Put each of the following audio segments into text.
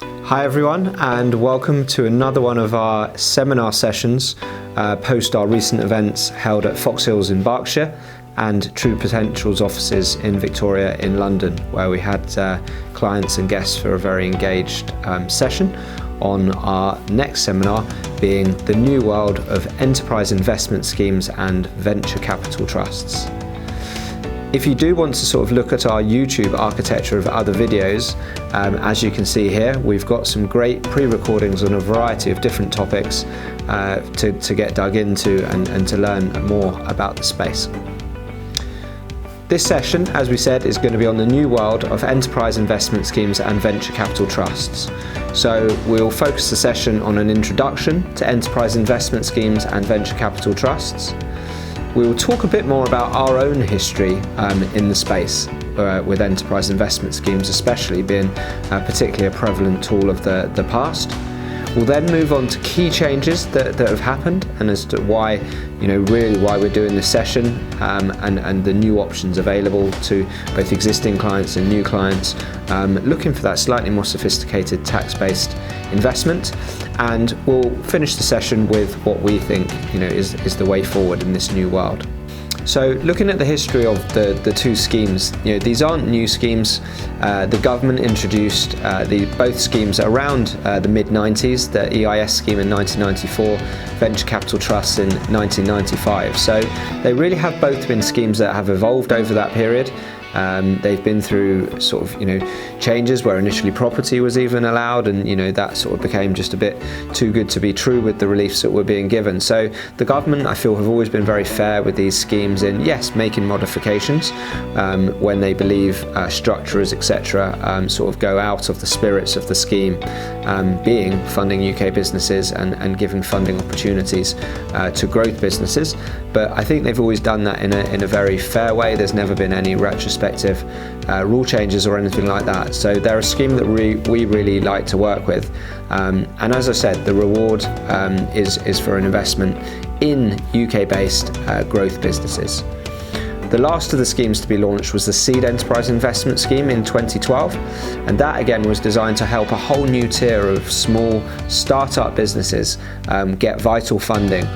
Hi everyone, and welcome to another one of our seminar sessions post our recent events held at Fox Hills in Berkshire and True Potential's offices in Victoria in London, where we had clients and guests for a very engaged session on our next seminar being the new world of enterprise investment schemes and venture capital trusts. If you do want to sort of look at our YouTube architecture of other videos, as you can see here, we've got some great pre-recordings on a variety of different topics to get dug into and to learn more about the space. This session, as we said, is going to be on the new world of enterprise investment schemes and venture capital trusts. So we'll focus the session on an introduction to enterprise investment schemes and venture capital trusts. We will talk a bit more about our own history in the space with enterprise investment schemes, especially being particularly a prevalent tool of the past. We'll then move on to key changes that have happened and as to why, really why we're doing this session and the new options available to both existing clients and new clients looking for that slightly more sophisticated tax-based investment. And we'll finish the session with what we think is the way forward in this new world. So looking at the history of the two schemes, these aren't new schemes. The government introduced both schemes around the mid-90s, the EIS scheme in 1994, venture capital trusts in 1995. So they really have both been schemes that have evolved over that period. They've been through sort of, changes where initially property was even allowed, and that sort of became just a bit too good to be true with the reliefs that were being given. So the government, I feel, have always been very fair with these schemes in, yes, making modifications when they believe structurers, etc., sort of go out of the spirits of the scheme, being funding UK businesses and giving funding opportunities to growth businesses. But I think they've always done that in a very fair way. There's never been any retrospective rule changes or anything like that. So they're a scheme that we really like to work with. And as I said, the reward is for an investment in UK-based growth businesses. The last of the schemes to be launched was the SEED Enterprise Investment Scheme in 2012, and that again was designed to help a whole new tier of small start-up businesses get vital funding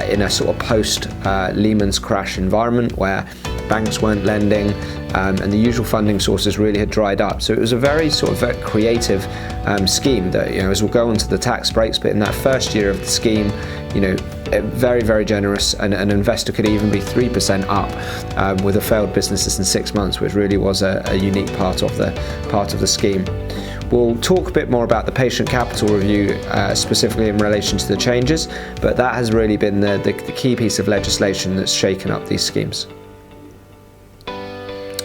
in a sort of post-Lehman's crash environment where banks weren't lending and the usual funding sources really had dried up. So it was a very sort of creative scheme that, as we'll go on to the tax breaks, but in that first year of the scheme, very, very generous, and an investor could even be 3% up with a failed businesses in 6 months, which really was a unique part of the scheme. We'll talk a bit more about the patient capital review specifically in relation to the changes, but that has really been the key piece of legislation that's shaken up these schemes.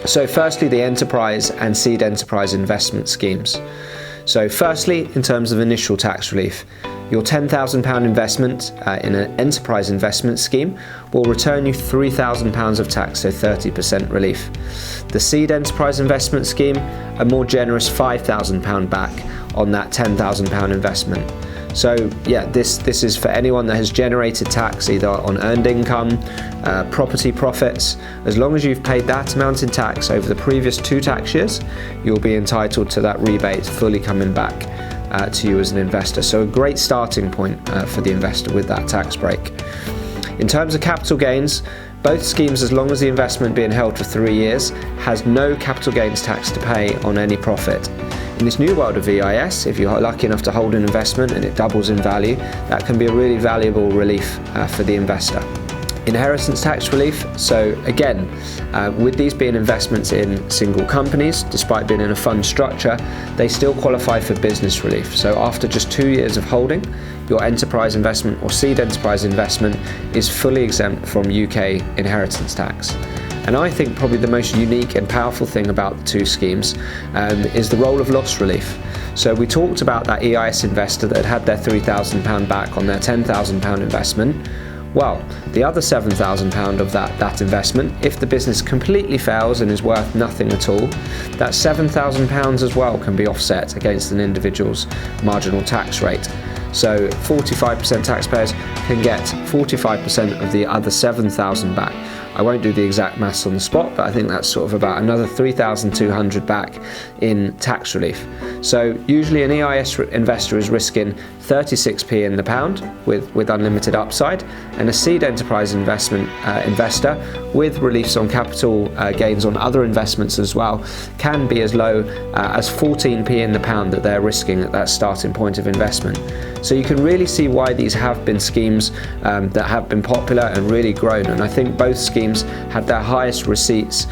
So firstly, the enterprise and seed enterprise investment schemes. So firstly, in terms of initial tax relief, your £10,000 investment in an enterprise investment scheme will return you £3,000 of tax, so 30% relief. The seed enterprise investment scheme, a more generous £5,000 back on that £10,000 investment. So yeah, this is for anyone that has generated tax either on earned income, property profits. As long as you've paid that amount in tax over the previous 2 tax years, you'll be entitled to that rebate fully coming back to you as an investor. So a great starting point for the investor with that tax break. In terms of capital gains, both schemes, as long as the investment being held for 3 years, has no capital gains tax to pay on any profit. In this new world of EIS, if you're lucky enough to hold an investment and it doubles in value, that can be a really valuable relief for the investor. Inheritance tax relief. So again, with these being investments in single companies, despite being in a fund structure, they still qualify for business relief. So after just 2 years of holding, your enterprise investment or seed enterprise investment is fully exempt from UK inheritance tax. And I think probably the most unique and powerful thing about the two schemes is the role of loss relief. So we talked about that EIS investor that had their £3,000 back on their £10,000 investment. Well, the other £7,000 of that investment, if the business completely fails and is worth nothing at all, that £7,000 as well can be offset against an individual's marginal tax rate. So 45% taxpayers can get 45% of the other £7,000 back, I won't do the exact maths on the spot, but I think that's sort of about another 3,200 back in tax relief. So usually an EIS investor is risking 36p in the pound with unlimited upside, and a seed enterprise investment investor with reliefs on capital gains on other investments as well can be as low as 14p in the pound that they're risking at that starting point of investment. So you can really see why these have been schemes that have been popular and really grown, and I think both schemes had their highest receipts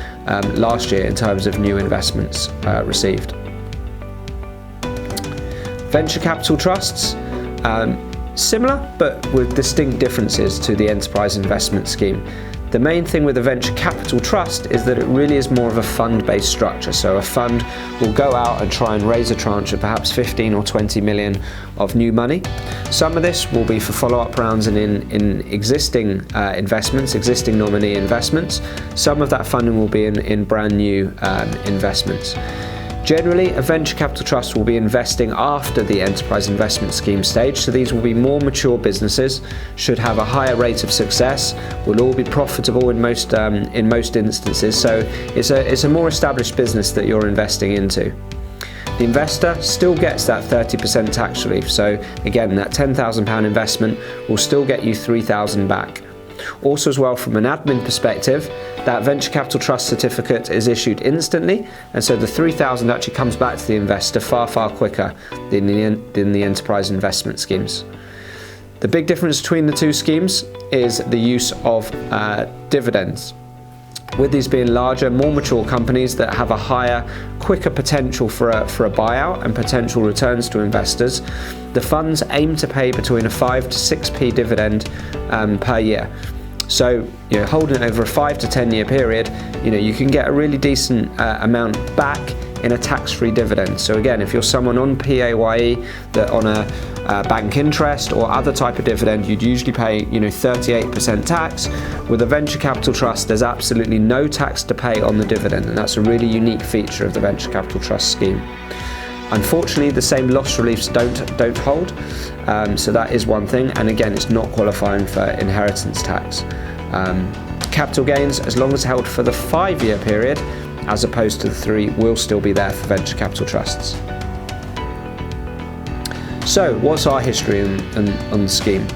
last year in terms of new investments received. Venture capital trusts, similar but with distinct differences to the enterprise investment scheme. The main thing with a venture capital trust is that it really is more of a fund-based structure. So a fund will go out and try and raise a tranche of perhaps 15 or 20 million of new money. Some of this will be for follow-up rounds and in existing investments, existing nominee investments. Some of that funding will be in brand new investments. Generally, a venture capital trust will be investing after the enterprise investment scheme stage, so these will be more mature businesses, should have a higher rate of success, will all be profitable in most instances, so it's a more established business that you're investing into. The investor still gets that 30% tax relief, so again, that £10,000 investment will still get you £3,000 back. Also as well, from an admin perspective, that venture capital trust certificate is issued instantly, and so the £3,000 actually comes back to the investor far quicker than the enterprise investment schemes. The big difference between the two schemes is the use of dividends. With these being larger, more mature companies that have a higher, quicker potential for a buyout and potential returns to investors, the funds aim to pay between a 5 to 6p dividend per year. So, holding it over a 5 to 10 year period, you can get a really decent amount back in a tax-free dividend. So again, if you're someone on PAYE that on a bank interest or other type of dividend, you'd usually pay 38% tax. With a venture capital trust, there's absolutely no tax to pay on the dividend, and that's a really unique feature of the venture capital trust scheme. Unfortunately, the same loss reliefs don't hold, so that is one thing, and again, it's not qualifying for inheritance tax. Capital gains, as long as held for the 5-year period, as opposed to the 3, will still be there for venture capital trusts. So, what's our history on the scheme?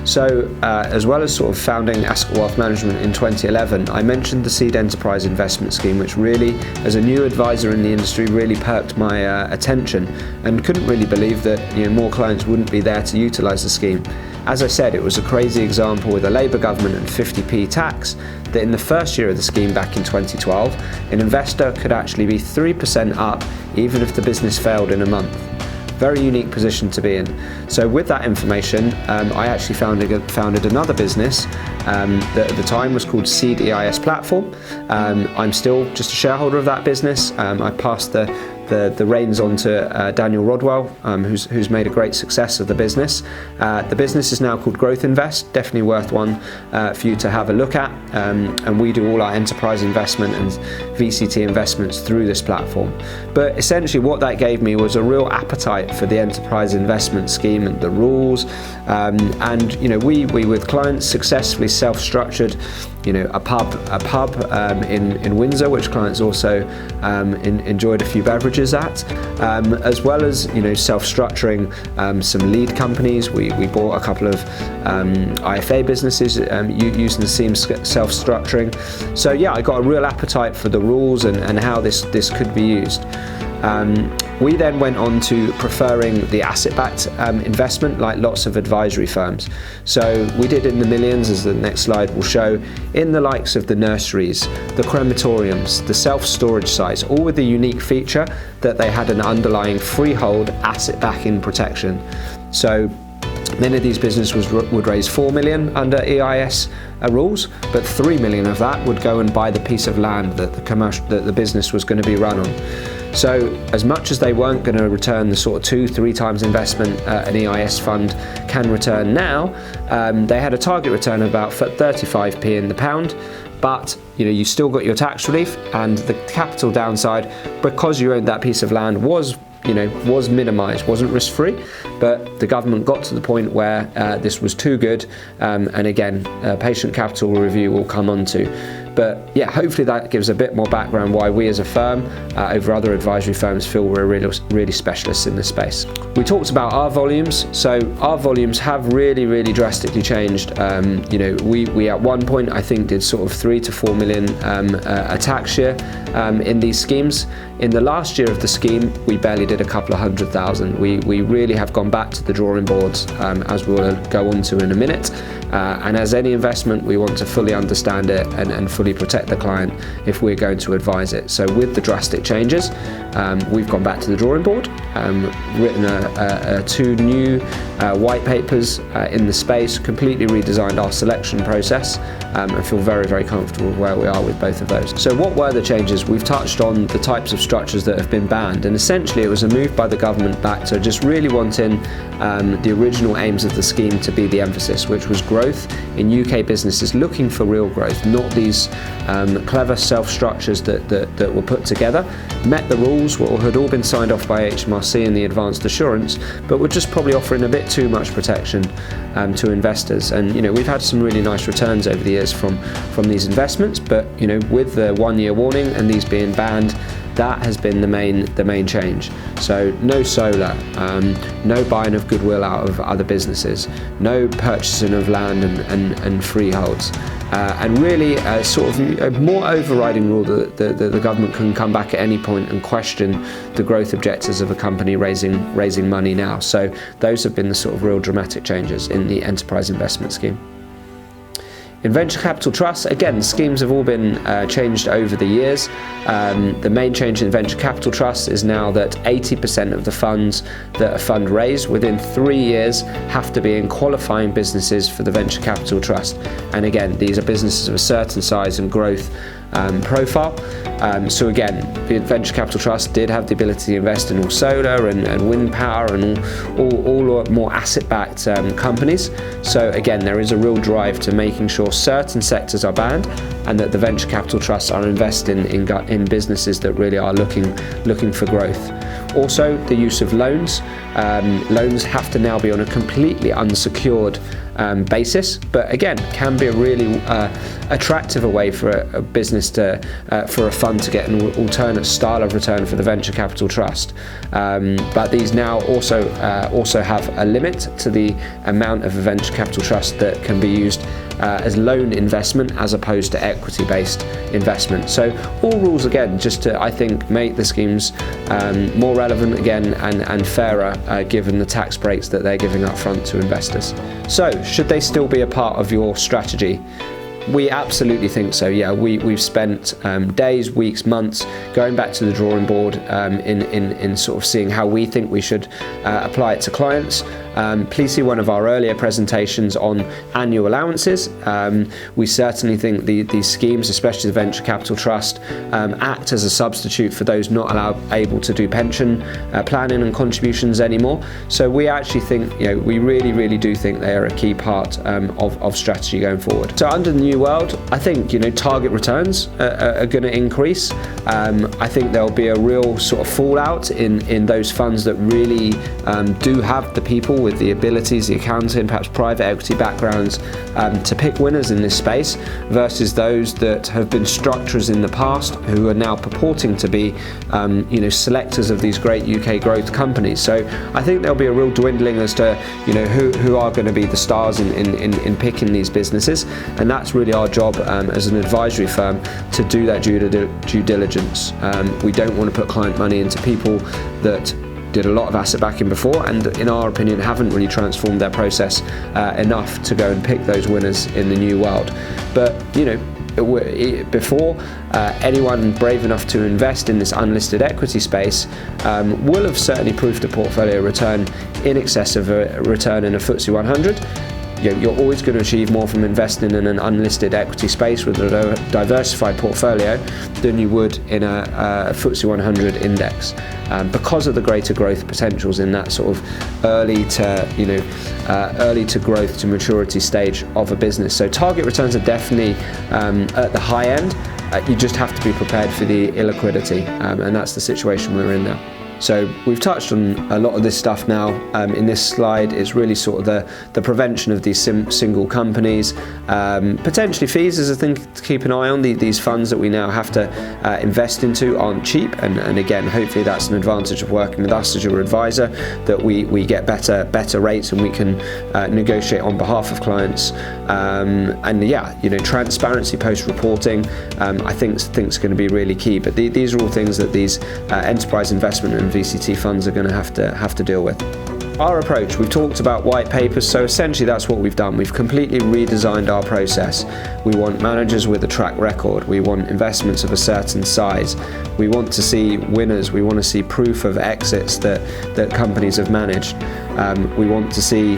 So, as well as sort of founding Ascot Wealth Management in 2011, I mentioned the Seed Enterprise Investment Scheme, which really, as a new advisor in the industry, really perked my attention, and couldn't really believe that more clients wouldn't be there to utilise the scheme. As I said, it was a crazy example with a Labour government and 50p tax, that in the first year of the scheme back in 2012, an investor could actually be 3% up even if the business failed in a month. Very unique position to be in. So with that information, I actually founded another business that at the time was called SEED EIS Platform. I'm still just a shareholder of that business. I passed the reins on to Daniel Rodwell, who's made a great success of the business. The business is now called Growth Invest, definitely worth one for you to have a look at, and we do all our enterprise investment and VCT investments through this platform. But essentially what that gave me was a real appetite for the enterprise investment scheme and the rules, and we with clients successfully self-structured a pub in Windsor, which clients also enjoyed a few beverages at, as well as self-structuring some lead companies. We bought a couple of IFA businesses using the same self-structuring. So yeah, I got a real appetite for the rules and how this could be used. We then went on to preferring the asset-backed investment, like lots of advisory firms. So we did in the millions, as the next slide will show, in the likes of the nurseries, the crematoriums, the self-storage sites, all with the unique feature that they had an underlying freehold asset-backing protection. So many of these businesses would raise 4 million under EIS rules, but 3 million of that would go and buy the piece of land that the business was going to be run on. So as much as they weren't going to return the sort of 2-3 times investment an EIS fund can return now, they had a target return of about 35p in the pound, but you still got your tax relief, and the capital downside, because you owned that piece of land, was was minimised, wasn't risk-free, but the government got to the point where this was too good, and again, patient capital review will come on to. But yeah, hopefully that gives a bit more background why we as a firm, over other advisory firms, feel we're really specialists in this space. We talked about our volumes. So our volumes have really drastically changed. We at one point, I think, did sort of 3 to 4 million a tax year in these schemes. In the last year of the scheme, we barely did a couple of 100,000. We really have gone back to the drawing boards, as we'll go on to in a minute. And as any investment, we want to fully understand it and fully protect the client if we're going to advise it. So with the drastic changes, we've gone back to the drawing board, written 2 new white papers in the space, completely redesigned our selection process, and feel very comfortable with where we are with both of those. So what were the changes? We've touched on the types of structures that have been banned, and essentially it was a move by the government back to just really wanting the original aims of the scheme to be the emphasis, which was growth in UK businesses looking for real growth, not these clever self-structures that were put together, met the rules, or had all been signed off by HMRC in the advanced assurance, but were just probably offering a bit too much protection to investors. And we've had some really nice returns over the years from these investments, but with the 1-year warning and these being banned, that has been the main change. So no solar, no buying of goodwill out of other businesses, no purchasing of land and freeholds, and really sort of a more overriding rule that the government can come back at any point and question the growth objectives of a company raising money now. So those have been the sort of real dramatic changes in the enterprise investment scheme. In venture capital trusts, again, schemes have all been changed over the years. The main change in venture capital trusts is now that 80% of the funds that a fund raised within 3 years have to be in qualifying businesses for the venture capital trust. And again, these are businesses of a certain size and growth profile. So again, the venture capital trust did have the ability to invest in all solar and wind power and all more asset-backed companies. So again, there is a real drive to making sure certain sectors are banned and that the venture capital trusts are investing in businesses that really are looking for growth. Also, the use of loans. Loans have to now be on a completely unsecured basis, but again, can be a really attractive way for a business for a fund to get an alternate style of return for the venture capital trust. But these now also have a limit to the amount of a venture capital trust that can be used as loan investment as opposed to equity-based investment. So all rules again just to, I think, make the schemes more relevant again and fairer given the tax breaks that they're giving up front to investors. So should they still be a part of your strategy? We absolutely think so. Yeah, we've spent days, weeks, months going back to the drawing board in sort of seeing how we think we should apply it to clients. Please see one of our earlier presentations on annual allowances. We certainly think these schemes, especially the venture capital trust, act as a substitute for those not able to do pension planning and contributions anymore. So we actually think, we really do think they are a key part of strategy going forward. So under the new world, I think target returns are going to increase. I think there'll be a real sort of fallout in those funds that really do have the people with the abilities, the accounting, perhaps private equity backgrounds to pick winners in this space versus those that have been structures in the past who are now purporting to be selectors of these great UK growth companies. So I think there'll be a real dwindling as to who are going to be the stars in picking these businesses, and that's really our job as an advisory firm to do that due diligence. We don't want to put client money into people that did a lot of asset backing before and in our opinion haven't really transformed their process enough to go and pick those winners in the new world. But before anyone brave enough to invest in this unlisted equity space will have certainly proved a portfolio return in excess of a return in a FTSE 100. You're always going to achieve more from investing in an unlisted equity space with a diversified portfolio than you would in a FTSE 100 index because of the greater growth potentials in that sort of early to growth to maturity stage of a business. So target returns are definitely at the high end. You just have to be prepared for the illiquidity, and that's the situation we're in now. So we've touched on a lot of this stuff now. In this slide, it's really sort of the prevention of these single companies. Potentially fees is a thing to keep an eye on. These funds that we now have to invest into aren't cheap, and again, hopefully that's an advantage of working with us as your advisor, that we get better rates and we can negotiate on behalf of clients. And yeah, transparency post-reporting, I think is going to be really key. But these are all things that these enterprise investment and VCT funds are going to have to deal with. Our approach, we've talked about white papers, so essentially that's what we've done. We've completely redesigned our process. We want managers with a track record. We want investments of a certain size. We want to see winners. We want to see proof of exits that companies have managed. We want to see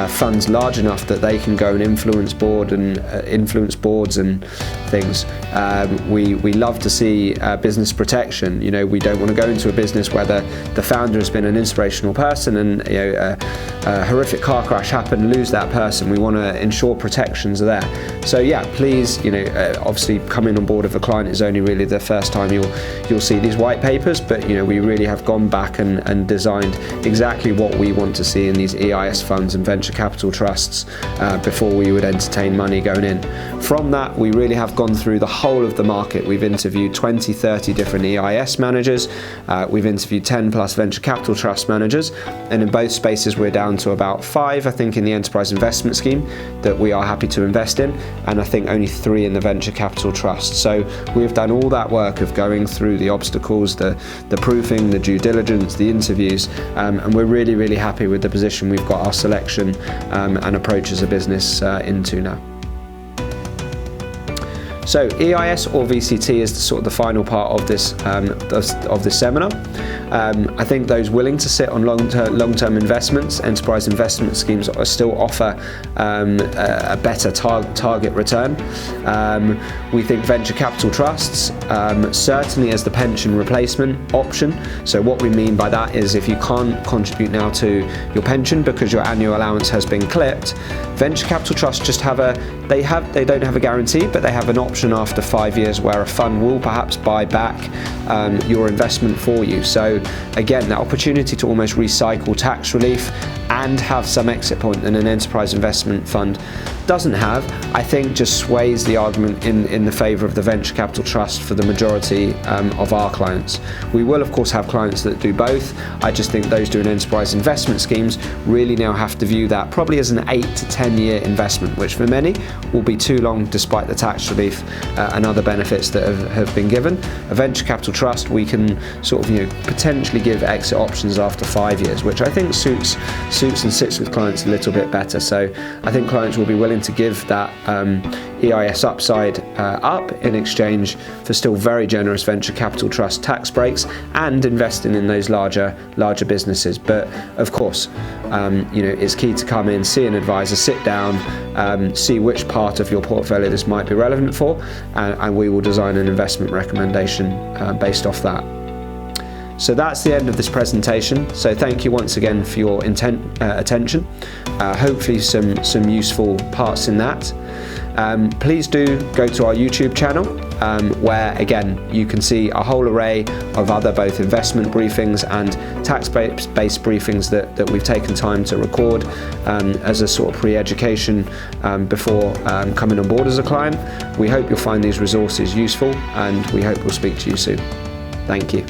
funds large enough that they can go and influence boards and things. We love to see business protection. We don't want to go into a business where the founder has been an inspirational person and a horrific car crash happened, lose that person. We want to ensure protections are there. So yeah, please, obviously coming on board of a client is only really the first time you'll see these white papers, but we really have gone back and designed exactly what we want to see in these EIS funds and venture capital trusts before we would entertain money going in. From that, we really have gone through the whole of the market. We've interviewed 20, 30 different EIS managers. We've interviewed 10 plus venture capital trust managers, and in both spaces we're down to about 5, I think, in the enterprise investment scheme that we are happy to invest in, and I think only 3 in the venture capital trust. So we've done all that work of going through the obstacles, the proofing, the due diligence, the interviews, and we're really, really happy with the position we've got our selection and approach as a business into now. So EIS or VCT is the final part of this seminar. I think those willing to sit on long-term investments, enterprise investment schemes still offer a better target return. We think venture capital trusts, certainly as the pension replacement option. So what we mean by that is if you can't contribute now to your pension because your annual allowance has been clipped, venture capital trusts just they don't have a guarantee, but they have an option after 5 years where a fund will perhaps buy back your investment for you. So again, that opportunity to almost recycle tax relief and have some exit point that an enterprise investment fund doesn't have, I think just sways the argument in the favour of the venture capital trust for the majority of our clients. We will of course have clients that do both. I just think those doing enterprise investment schemes really now have to view that probably as an 8 to 10 year investment, which for many will be too long despite the tax relief and other benefits that have been given. A venture capital trust, we can potentially give exit options after 5 years, which I think suits and sits with clients a little bit better. So I think clients will be willing to give that EIS upside up in exchange for still very generous venture capital trust tax breaks and investing in those larger businesses. But of course, it's key to come in, see an advisor, sit down, see which part of your portfolio this might be relevant for, and we will design an investment recommendation based off that. So that's the end of this presentation. So thank you once again for your attention. Hopefully some useful parts in that. Please do go to our YouTube channel where again you can see a whole array of other both investment briefings and tax-based briefings that we've taken time to record as a sort of pre-education before coming on board as a client. We hope you'll find these resources useful, and we hope we'll speak to you soon. Thank you.